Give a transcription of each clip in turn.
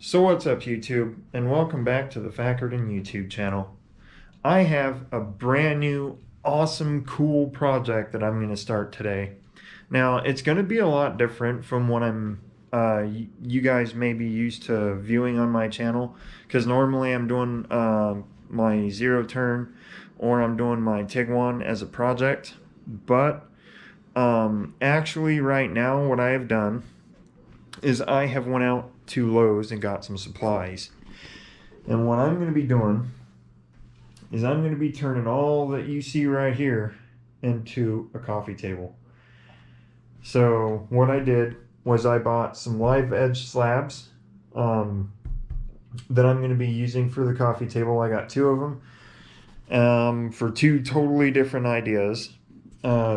So what's up YouTube, and welcome back to the Fackerton YouTube channel. I have a brand new, awesome, cool project that I'm going to start today. Now, it's going to be a lot different from what you guys may be used to viewing on my channel, because normally I'm doing my zero turn or I'm doing my Tiguan as a project. But actually right now what I have done is I have went out to Lowe's and got some supplies. And what I'm going to be doing is I'm going to be turning all that you see right here into a coffee table. So what I did was I bought some live edge slabs that I'm going to be using for the coffee table. I got two of them for two totally different ideas.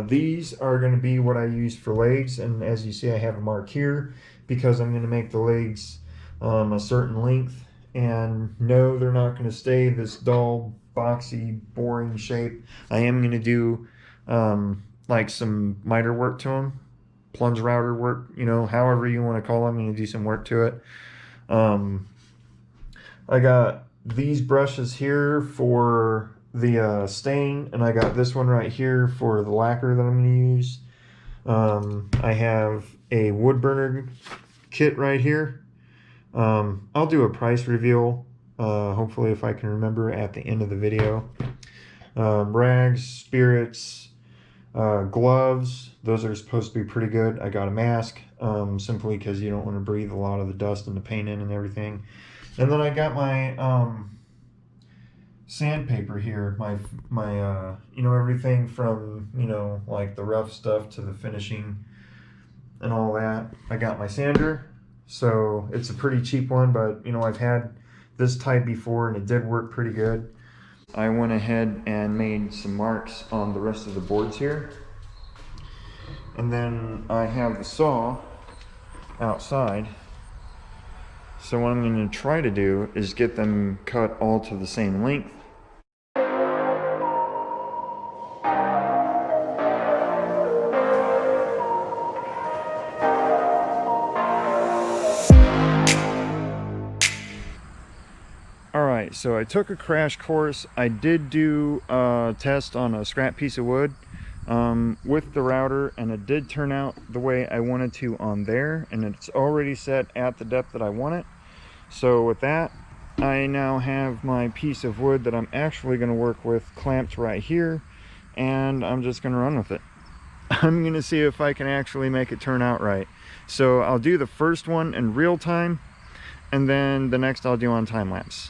These are going to be what I use for legs, and as you see I have a mark here because I'm going to make the legs a certain length, and no, they're not going to stay this dull, boxy, boring shape. I am going to do like some miter work to them, plunge router work, you know, however you want to call it. I'm going to do some work to it. I got these brushes here for the stain, and I got this one right here for the lacquer that I'm going to use. I have a wood burner kit right here. I'll do a price reveal, hopefully if I can remember at the end of the video. Rags, spirits, gloves, those are supposed to be pretty good. I got a mask, simply because you don't want to breathe a lot of the dust and the paint in and everything. And then I got my sandpaper here, my you know, everything from, you know, like the rough stuff to the finishing and all that. I got my sander, so it's a pretty cheap one, but you know, I've had this type before and it did work pretty good. I went ahead and made some marks on the rest of the boards here, and then I have the saw outside. So what I'm going to try to do is get them cut all to the same length. Alright, so I took a crash course. I did do a test on a scrap piece of wood with the router, and it did turn out the way I wanted to on there, and it's already set at the depth that I want it. So with that, I now have my piece of wood that I'm actually going to work with clamped right here, and I'm just going to run with it. I'm going to see if I can actually make it turn out right. So I'll do the first one in real time, and then the next I'll do on time lapse.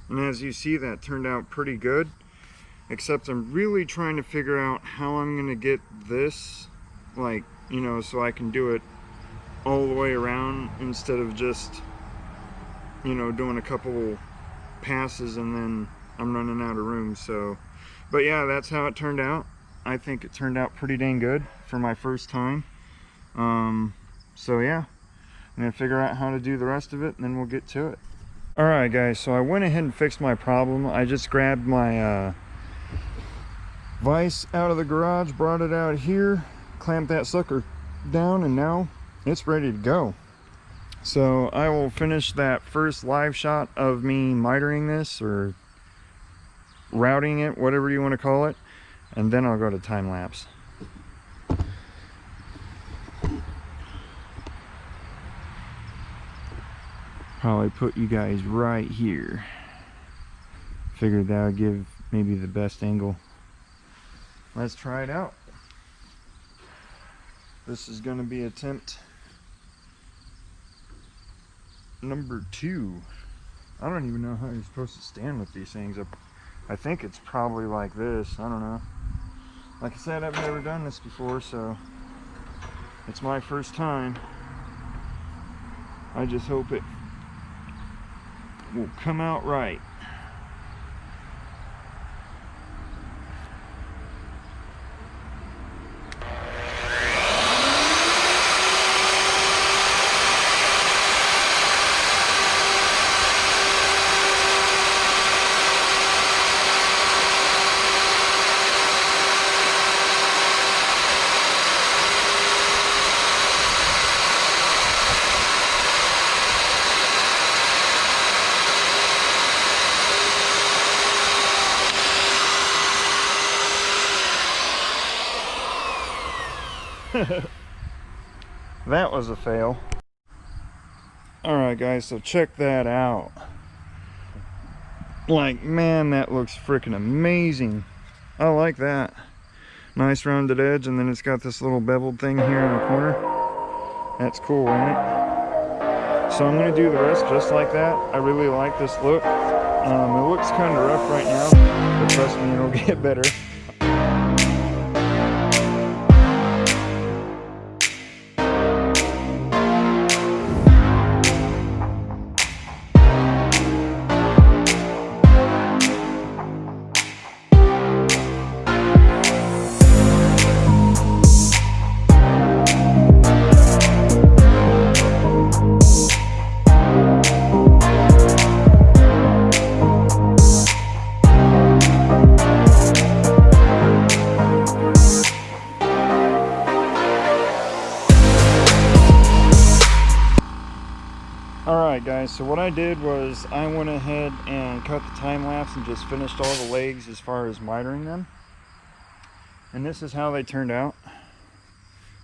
And as you see, that turned out pretty good, except I'm really trying to figure out how I'm going to get this, like, you know, so I can do it all the way around instead of just, you know, doing a couple passes and then I'm running out of room. So, but yeah, that's how it turned out. I think it turned out pretty dang good for my first time. So yeah, I'm going to figure out how to do the rest of it, and then we'll get to it. Alright guys, so I went ahead and fixed my problem. I just grabbed my vise out of the garage, brought it out here, clamped that sucker down, and now it's ready to go. So I will finish that first live shot of me mitering this, or routing it, whatever you want to call it, and then I'll go to time lapse. Probably put you guys right here. Figured that would give maybe the best angle. let's try it out. This is going to be attempt number 2. I don't even know how you're supposed to stand with these things. I think it's probably like this. I don't know. Like I said, I've never done this before, so it's my first time. I just hope it will come out right. That was a fail. Alright guys, so check that out. Like, man, that looks freaking amazing. I like that. Nice rounded edge, and then it's got this little beveled thing here in the corner. That's cool, ain't it? So I'm going to do the rest just like that. I really like this look. It looks kind of rough right now, but trust me, it'll get better. Alright guys, so what I did was I went ahead and cut the time lapse and just finished all the legs as far as mitering them. And this is how they turned out.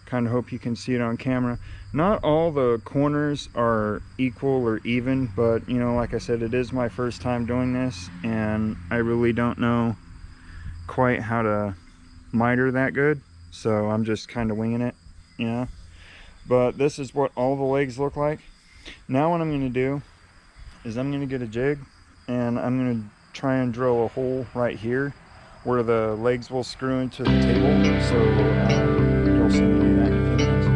Kind of hope you can see it on camera. Not all the corners are equal or even, but you know, like I said, it is my first time doing this and I really don't know quite how to miter that good. So I'm just kind of winging it, you know. But this is what all the legs look like. Now what I'm going to do is I'm going to get a jig and I'm going to try and drill a hole right here where the legs will screw into the table. So you'll see me do that in a few minutes.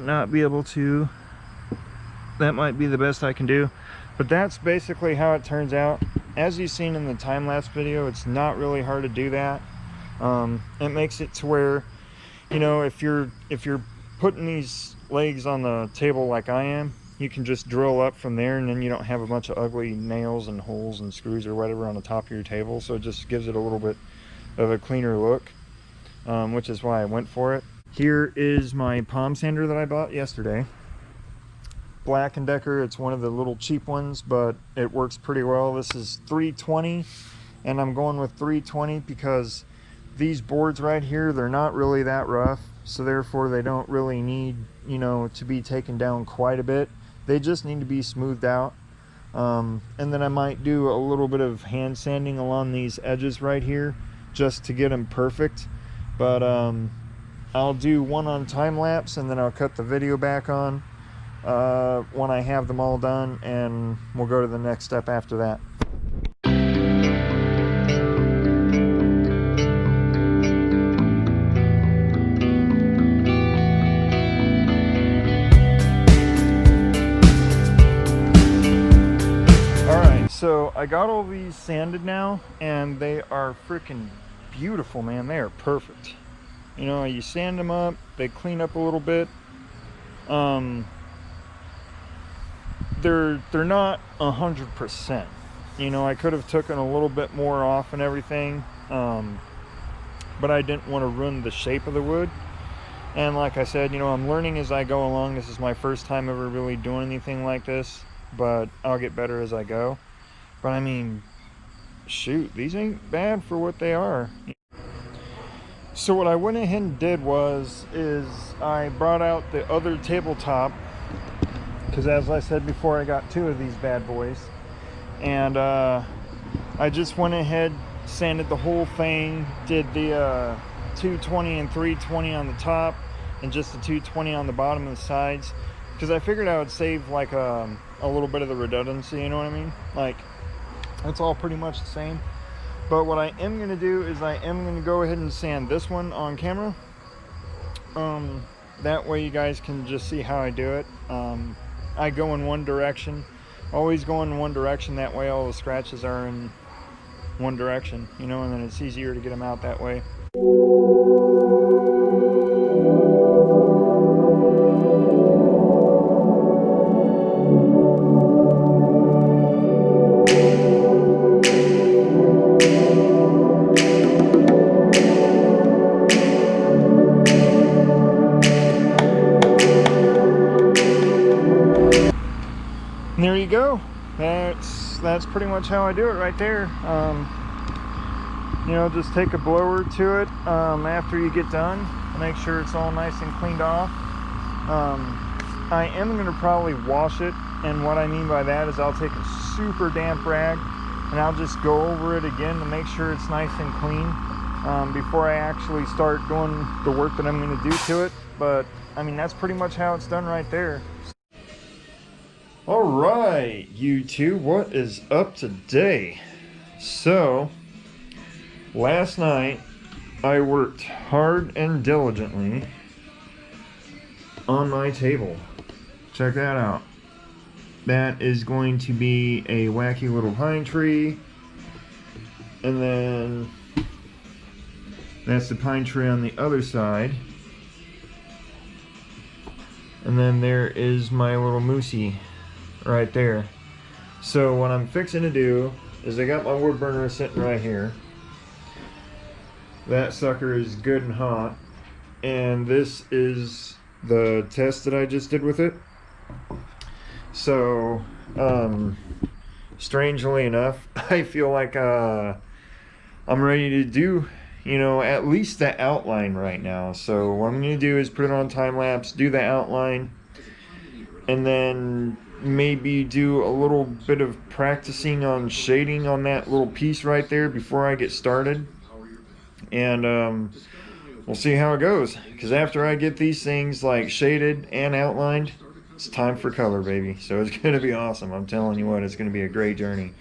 Not be able to, that might be the best I can do, but that's basically how it turns out. As you've seen in the time-lapse video, it's not really hard to do that. It makes it to where, you know, if you're putting these legs on the table like I am, you can just drill up from there, and then you don't have a bunch of ugly nails and holes and screws or whatever on the top of your table. So it just gives it a little bit of a cleaner look, which is why I went for it. Here is my palm sander that I bought yesterday. Black & Decker. It's one of the little cheap ones, but it works pretty well. This is 320, and I'm going with 320 because these boards right here, they're not really that rough, so therefore they don't really need, you know, to be taken down quite a bit. They just need to be smoothed out. And then I might do a little bit of hand sanding along these edges right here just to get them perfect. But I'll do one on time lapse and then I'll cut the video back on when I have them all done, and we'll go to the next step after that. Alright, so I got all these sanded now and they are freaking beautiful, man. They are perfect. You know, you sand them up, they clean up a little bit. They're not 100%. You know, I could have taken a little bit more off and everything. but I didn't want to ruin the shape of the wood. And like I said, you know, I'm learning as I go along. This is my first time ever really doing anything like this, but I'll get better as I go. But I mean, shoot, these ain't bad for what they are. So what I went ahead and did is I brought out the other tabletop, because as I said before, I got 2 of these bad boys, and I just went ahead, sanded the whole thing, did the 220 and 320 on the top, and just the 220 on the bottom and the sides, because I figured I would save like a little bit of the redundancy, you know what I mean? Like, it's all pretty much the same. But what I am going to do is I am going to go ahead and sand this one on camera. That way you guys can just see how I do it. I go in one direction, always go in one direction, that way all the scratches are in one direction, you know, and then it's easier to get them out that way. And there you go. That's pretty much how I do it right there. You know, just take a blower to it after you get done. Make sure it's all nice and cleaned off. I am going to probably wash it, and what I mean by that is I'll take a super damp rag and I'll just go over it again to make sure it's nice and clean before I actually start doing the work that I'm going to do to it. But I mean, that's pretty much how it's done right there. Alright, YouTube, what is up today? So, last night I worked hard and diligently on my table. Check that out. That is going to be a wacky little pine tree. And then that's the pine tree on the other side. And then there is my little moosey right there. So what I'm fixing to do is I got my wood burner sitting right here. That sucker is good and hot, and this is the test that I just did with it. So strangely enough, I feel like I'm ready to do, you know, at least the outline right now. So what I'm going to do is put it on time lapse, do the outline, and then maybe do a little bit of practicing on shading on that little piece right there before I get started. And we'll see how it goes, because after I get these things like shaded and outlined, it's time for color, baby. So it's going to be awesome. I'm telling you what, it's going to be a great journey.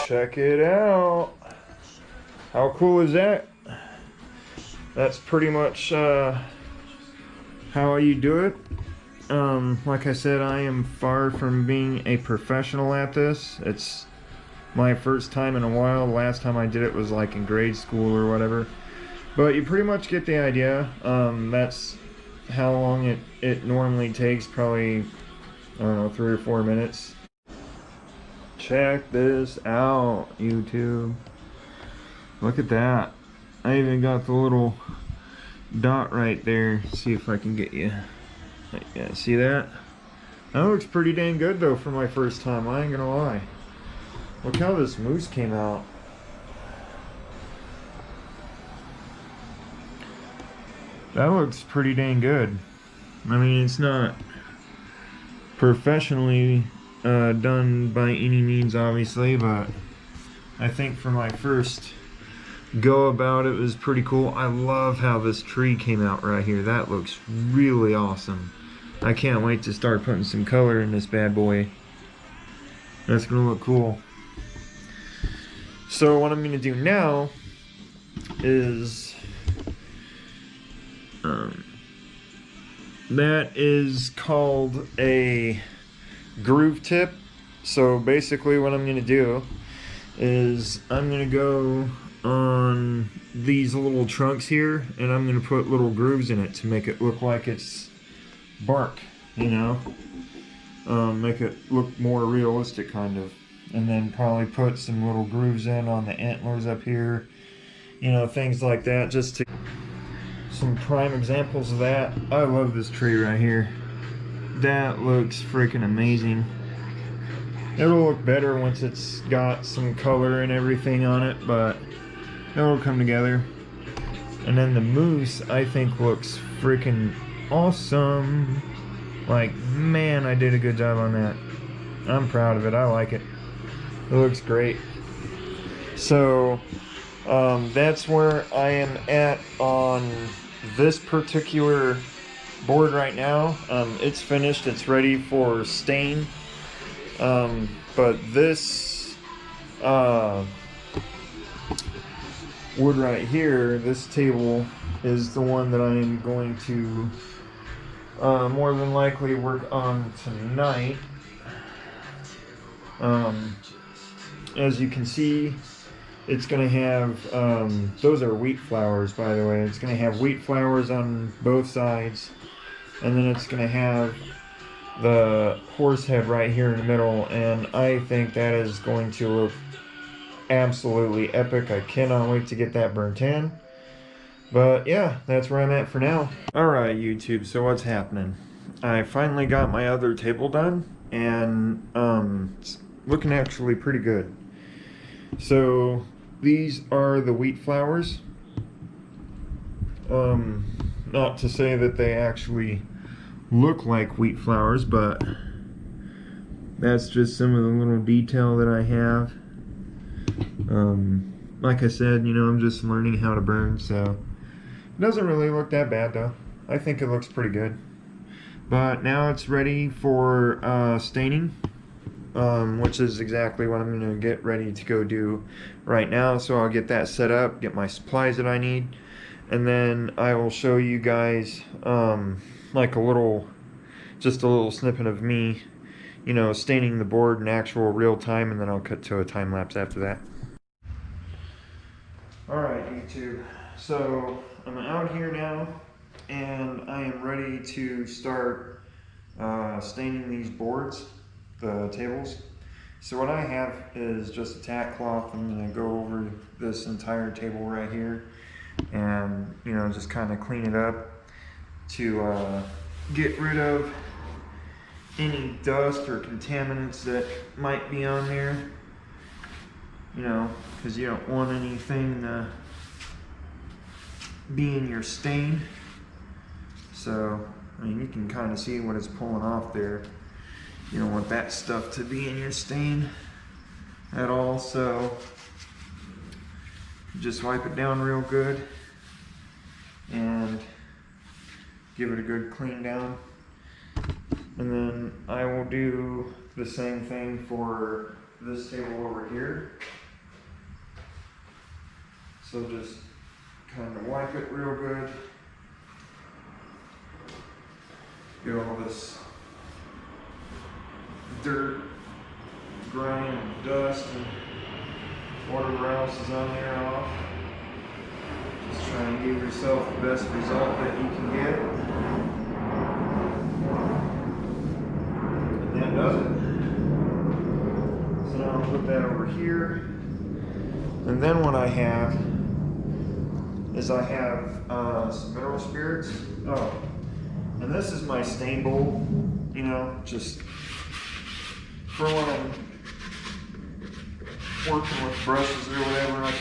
Check it out. How cool is that? That's pretty much how you do it. Like I said, I am far from being a professional at this. It's my first time in a while. The last time I did it was like in grade school or whatever. But you pretty much get the idea. That's how long it normally takes, probably, I don't know, 3 or 4 minutes. Check this out, YouTube. Look at that. I even got the little dot right there. See if I can get you. Yeah, see that? That looks pretty dang good though for my first time, I ain't gonna lie. Look how this moose came out. That looks pretty dang good. I mean, it's not professionally done by any means, obviously, but I think for my first go about it was pretty cool. I love how this tree came out right here. That looks really awesome. I can't wait to start putting some color in this bad boy. That's gonna look cool. So what I'm gonna do now is that is called a groove tip. So basically what I'm gonna do is I'm gonna go on these little trunks here and I'm gonna put little grooves in it to make it look like it's bark, you know, make it look more realistic kind of, and then probably put some little grooves in on the antlers up here, you know, things like that, just to some prime examples of that. I love this tree right here. That looks freaking amazing. It'll look better once it's got some color and everything on it, but it'll come together. And then the moose, I think, looks freaking awesome. Like, man, I did a good job on that. I'm proud of it. I like it. It looks great. So that's where I am at on this particular board right now. It's finished. It's ready for stain. But this wood right here, this table, is the one that I'm going to more than likely work on tonight. As you can see, it's going to have, those are wheat flowers, by the way. It's going to have wheat flowers on both sides, and then it's going to have the horse head right here in the middle, and I think that is going to look absolutely epic. I cannot wait to get that burnt in. But yeah, that's where I'm at for now. Alright, YouTube, so what's happening? I finally got my other table done, and it's looking actually pretty good. So these are the wheat flowers. Not to say that they actually look like wheat flowers, but that's just some of the little detail that I have. Like I said, you know, I'm just learning how to burn, so it doesn't really look that bad though. I think it looks pretty good. But now it's ready for staining, which is exactly what I'm going to get ready to go do right now. So I'll get that set up, get my supplies that I need, and then I will show you guys like just a little snippet of me, you know, staining the board in actual real time, and then I'll cut to a time lapse after that. Alright, YouTube, so I'm out here now, and I am ready to start staining these boards, the tables. So what I have is just a tack cloth. I'm going to go over this entire table right here and, you know, just kind of clean it up to get rid of any dust or contaminants that might be on there, you know, because you don't want anything to be in your stain. So, I mean, you can kind of see what it's pulling off there. You don't want that stuff to be in your stain at all, so just wipe it down real good and give it a good clean down. And then I will do the same thing for this table over here. So just kind of wipe it real good. Get all this dirt, grime, and dust, and whatever else is on there off. Just try and give yourself the best result that you can get. And that does it. So now I'll put that over here. And then what I have is I have some mineral spirits. Oh, and this is my stain bowl, you know, just for when I'm working with brushes or whatever. I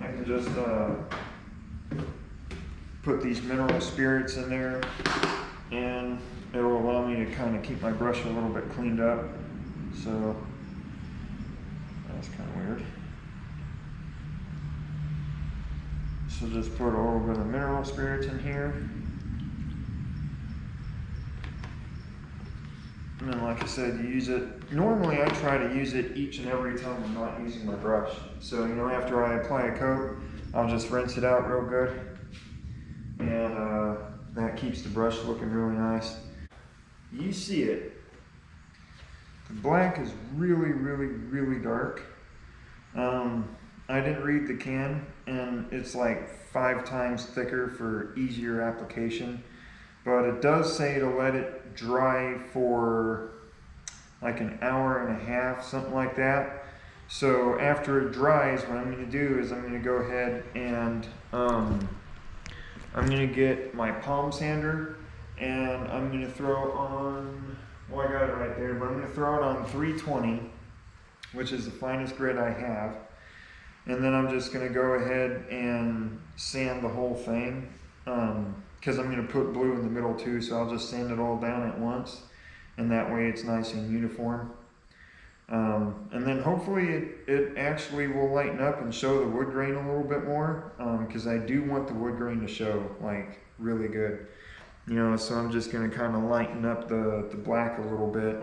can just put these mineral spirits in there, and it will allow me to kind of keep my brush a little bit cleaned up. So that's kind of weird. So just put a little bit of mineral spirits in here. And then, like I said, you use it. Normally I try to use it each and every time I'm not using my brush. So, you know, after I apply a coat, I'll just rinse it out real good. And that keeps the brush looking really nice. You see it. The black is really, really, really dark. I didn't read the can, and it's like 5 times thicker for easier application. But it does say to let it dry for like an hour and a half, something like that. So after it dries, what I'm going to do is I'm going to go ahead and I'm going to get my palm sander, and I'm going to throw on, well, I got it right there, but I'm going to throw it on 320, which is the finest grit I have. And then I'm just going to go ahead and sand the whole thing, because I'm going to put blue in the middle too, so I'll just sand it all down at once, and that way it's nice and uniform. And then hopefully it actually will lighten up and show the wood grain a little bit more, because I do want the wood grain to show like really good, you know. So I'm just going to kind of lighten up the black a little bit.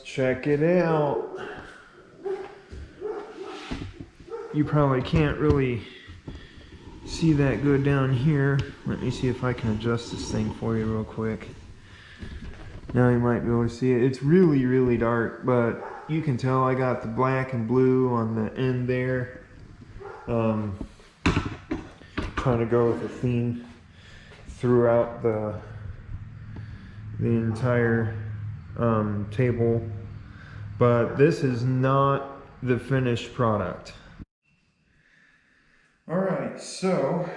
Check it out. You probably can't really see that good down here. Let me see if I can adjust this thing for you real quick. Now you might be able to see it. It's really, really dark, but you can tell I got the black and blue on the end there. Trying to go with a theme throughout the entire table. But this is not the finished product. Alright, so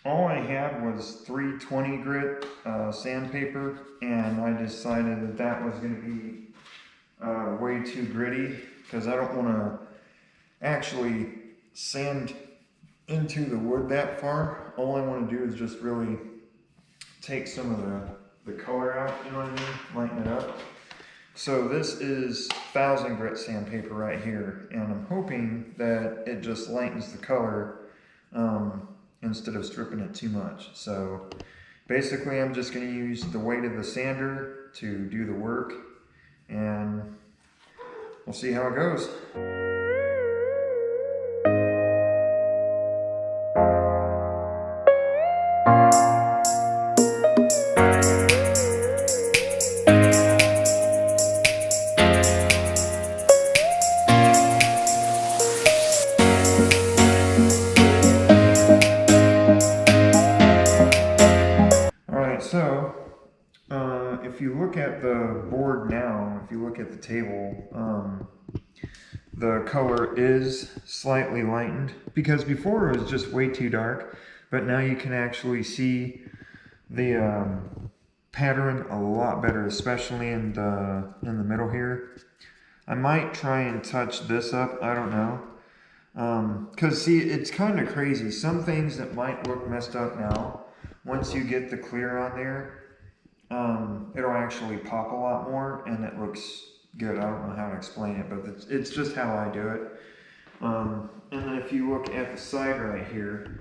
all I had was 320 grit sandpaper, and I decided that that was going to be way too gritty, because I don't want to actually sand into the wood that far. All I want to do is just really take some of the color out, you know what I mean? Lighten it up. So this is 1000 grit sandpaper right here, and I'm hoping that it just lightens the color instead of stripping it too much. So basically I'm just going to use the weight of the sander to do the work, and we'll see how it goes. So, if you look at the board now, if you look at the table, the color is slightly lightened, because before it was just way too dark, but now you can actually see the pattern a lot better, especially in the middle here. I might try and touch this up, I don't know. Because see, it's kind of crazy. Some things that might look messed up now, once you get the clear on there, it'll actually pop a lot more, and it looks good. I don't know how to explain it, but it's just how I do it. And then if you look at the side right here,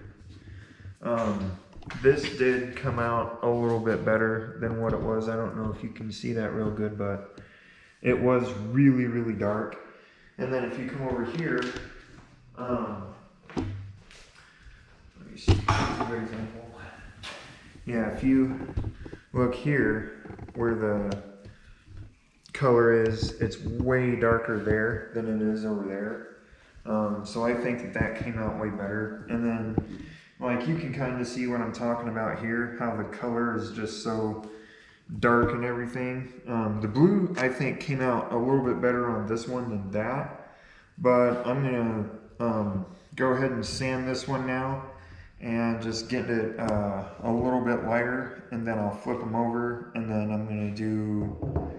this did come out a little bit better than what it was. I don't know if you can see that real good, but it was really, really dark. And then if you come over here, let me see, here's a good example. Yeah, if you look here where the color is, it's way darker there than it is over there. So I think that that came out way better. And then, like, you can kind of see what I'm talking about here, how the color is just so dark and everything. The blue, I think, came out a little bit better on this one than that. But I'm going to go ahead and sand this one now and just get it a little bit lighter, and then I'll flip them over, and then I'm going to do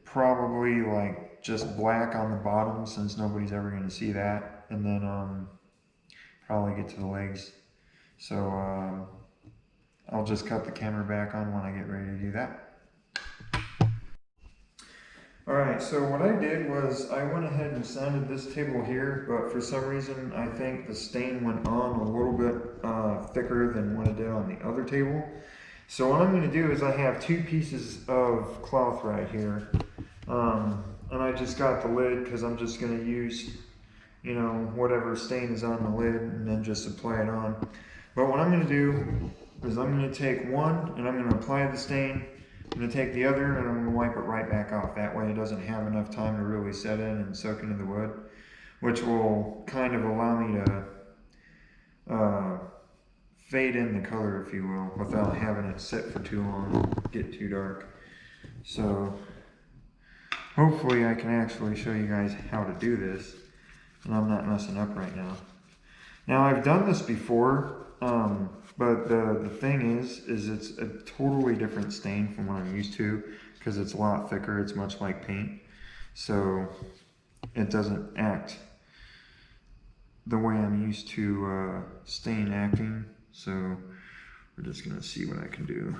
probably like just black on the bottom, since nobody's ever going to see that, and then probably get to the legs. So I'll just cut the camera back on when I get ready to do that. Alright, so what I did was I went ahead and sanded this table here, but for some reason I think the stain went on a little bit thicker than what it did on the other table. So what I'm going to do is I have two pieces of cloth right here, and I just got the lid because I'm just going to use, you know, whatever stain is on the lid and then just apply it on. But what I'm going to do is I'm going to take one and I'm going to apply the stain. I'm going to take the other and I'm going to wipe it right back off. That way it doesn't have enough time to really set in and soak into the wood, which will kind of allow me to fade in the color, if you will, without having it sit for too long, get too dark. So hopefully I can actually show you guys how to do this, and I'm not messing up right now. Now I've done this before, but the thing is it's a totally different stain from what I'm used to, because it's a lot thicker. It's much like paint, so it doesn't act the way I'm used to stain acting. So we're just gonna see what I can do.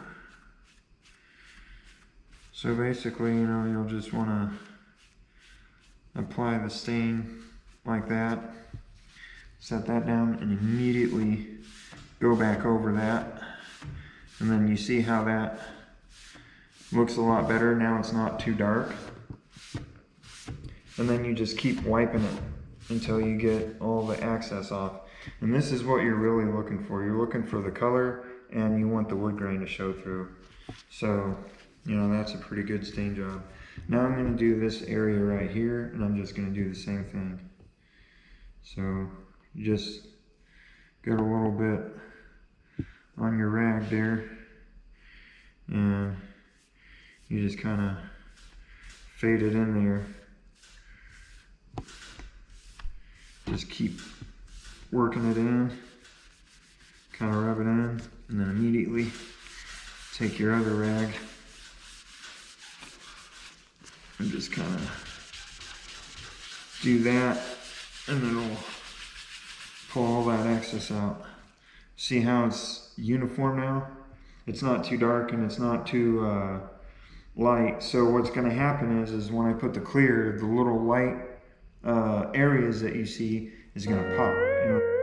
So basically, you know, you'll just want to apply the stain like that, set that down, and immediately go back over that, and then you see how that looks a lot better. Now it's not too dark, and then you just keep wiping it until you get all the excess off. And this is what you're really looking for. You're looking for the color, and you want the wood grain to show through. So, you know, that's a pretty good stain job. Now I'm going to do this area right here, and I'm just going to do the same thing. So you just get a little bit on your rag there, and you just kind of fade it in there. Just keep working it in, kind of rub it in, and then immediately take your other rag and just kind of do that, and then it'll pull all that excess out. See how it's uniform now? It's not too dark and it's not too light. So what's going to happen is when I put the clear, the little light areas that you see is going to pop. You know?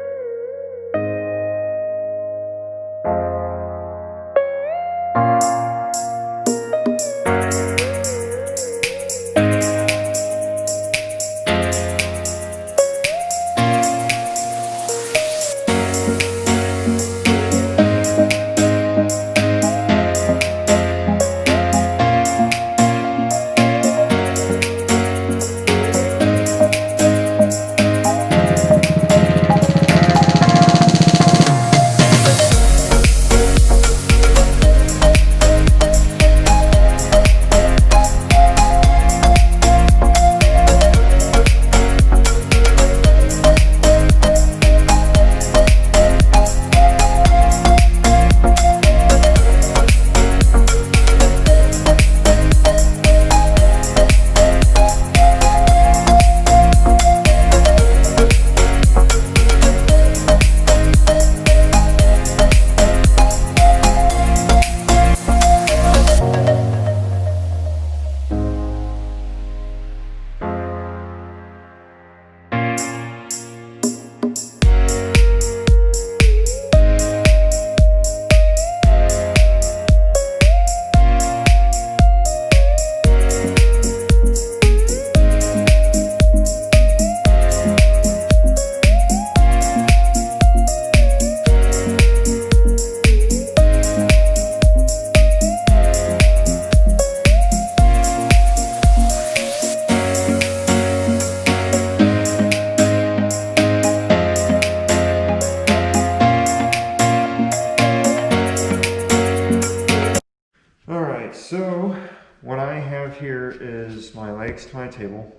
have here is my legs to my table,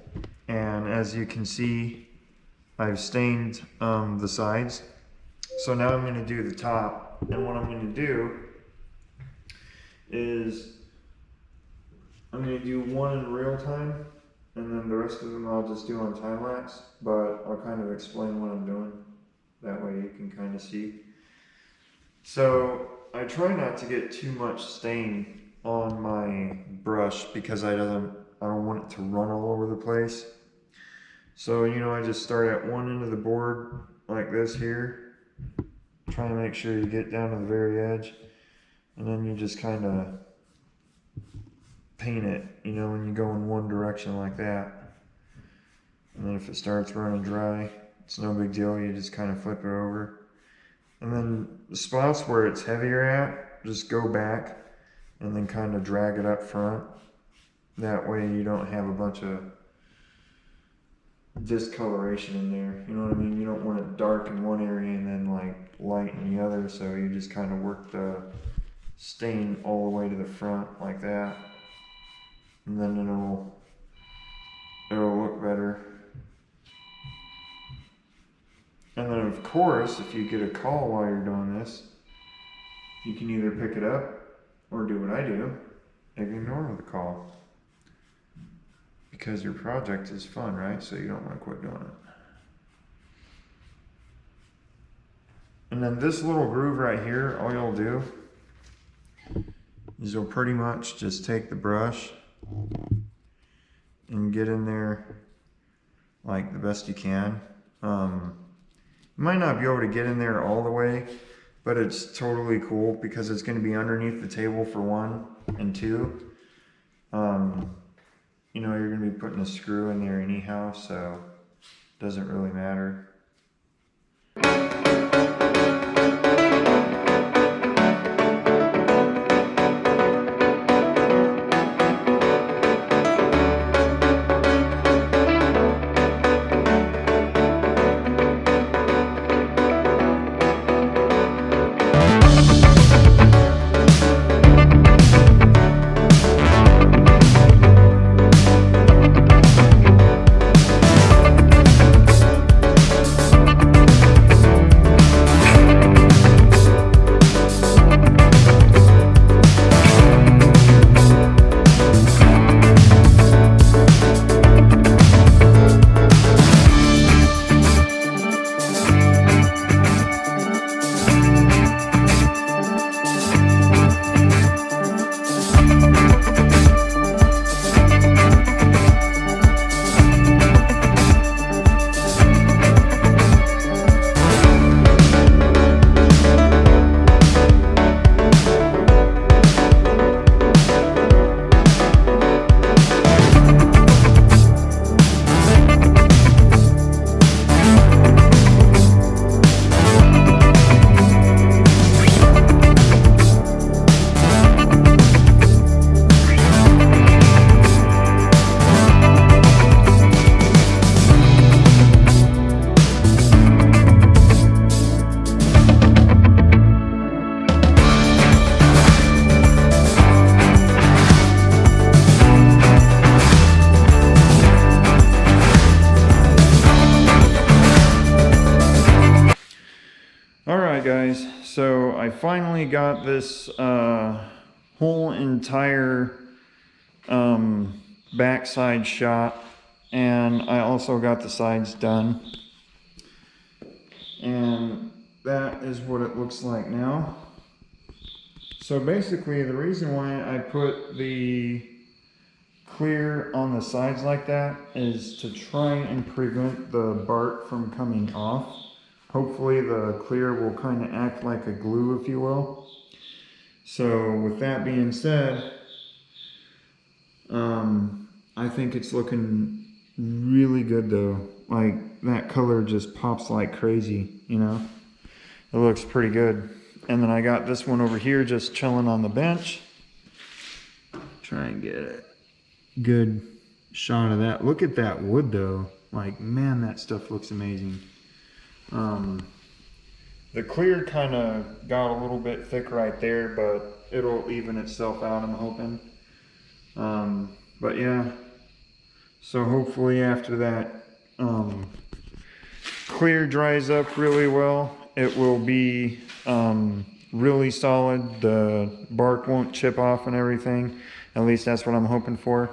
and as you can see, I've stained the sides. So now I'm going to do the top, and what I'm going to do is I'm going to do one in real time, and then the rest of them I'll just do on time lapse, but I'll kind of explain what I'm doing. That way you can kind of see. So I try not to get too much stain on my brush because I don't want it to run all over the place. So, you know, I just start at one end of the board like this here, trying to make sure you get down to the very edge, and then you just kind of paint it, you know, when you go in one direction like that. And then if it starts running dry, it's no big deal, you just kind of flip it over. And then the spots where it's heavier at, just go back and then kind of drag it up front. That way you don't have a bunch of discoloration in there, you know what I mean? You don't want it dark in one area and then like light in the other, so you just kind of work the stain all the way to the front like that, and then it'll look better. And then of course, if you get a call while you're doing this, you can either pick it up or do what I do, ignore the call. Because your project is fun, right? So you don't want to quit doing it. And then this little groove right here, all you'll do is you'll pretty much just take the brush and get in there like the best you can. You might not be able to get in there all the way, but it's totally cool because it's going to be underneath the table for one, and two, you know, you're going to be putting a screw in there anyhow, so it doesn't really matter. Guys, so I finally got this whole entire backside shot, and I also got the sides done, and that is what it looks like now. So basically the reason why I put the clear on the sides like that is to try and prevent the bark from coming off. Hopefully the clear will kind of act like a glue, if you will. So with that being said, I think it's looking really good though. Like that color just pops like crazy, you know? It looks pretty good. And then I got this one over here just chilling on the bench. Try and get a good shot of that. Look at that wood though. Like, man, that stuff looks amazing. The clear kind of got a little bit thick right there, but it'll even itself out, I'm hoping. But yeah, so hopefully after that clear dries up really well, it will be really solid. The bark won't chip off and everything. At least that's what I'm hoping for.